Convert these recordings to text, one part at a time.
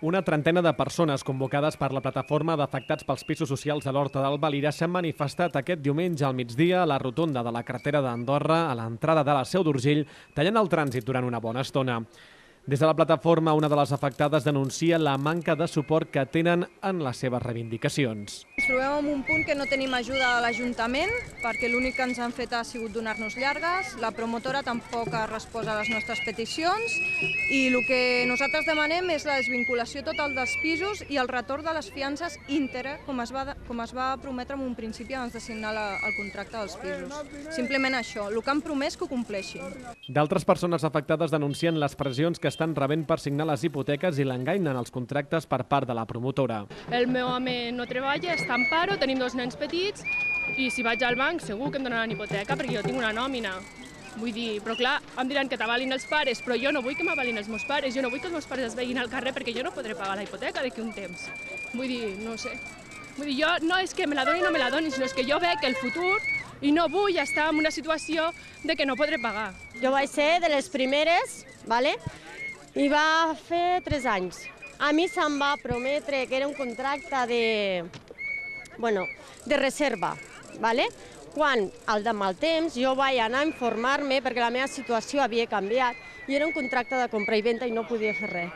Una trentena de persones convocades per la plataforma d'afectats pels pisos socials de l'Horta del Valira s'han manifestat aquest diumenge al migdia a la rotonda de la carretera d'Andorra, a l'entrada de la Seu d'Urgell, tallant el trànsit durant una bona estona. Des de la plataforma, una de les afectades denuncia la manca de suport que tenen en les seves reivindicacions. Ens trobem en un punt que no tenim ajuda de l'Ajuntament, perquè l'únic que ens han fet ha sigut donar-nos llargues, la promotora tampoc ha respost a les nostres peticions i el que nosaltres demanem és la desvinculació total dels pisos i el retorn de les fiances íntegre, com es va prometre en un principi abans de signar el contracte dels pisos. Simplement això, el que han promès que ho compleixin. D'altres persones afectades denuncien les pressions que estan rebent per signar les hipoteques i l'engany en els contractes per part de la promotora. El meu home no treballa, està en paro, tenim 2 nens petits i si vaig al banc segur que em donaran hipoteca perquè jo tinc una nòmina. Vull dir, però clar, em diran que t'avalin els pares, però jo no vull que m'avalin els meus pares, jo no vull que els meus pares es veguin al carrer perquè jo no podré pagar la hipoteca d'aquí un temps. Vull dir, no sé. Vull dir, jo no és que me la doni o no me la doni, sinó és que jo veig el futur i no vull estar en una situació de que no podré pagar. Jo vaig ser de les primeres, ¿vale? I va fer 3 anys. A mi se'm va prometre que era un contracte de reserva, ¿vale? Quan, al mal temps, jo vaig anar a informar-me perquè la meva situació havia canviat i era un contracte de compra i venda i no podia fer res.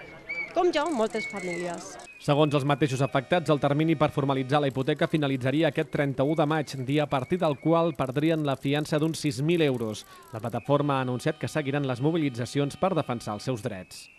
Com jo, moltes famílies. Segons els mateixos afectats, el termini per formalitzar la hipoteca finalitzaria aquest 31 de maig, dia a partir del qual perdrien la fiança d'uns 6.000 euros. La plataforma ha anunciat que seguiran les mobilitzacions per defensar els seus drets.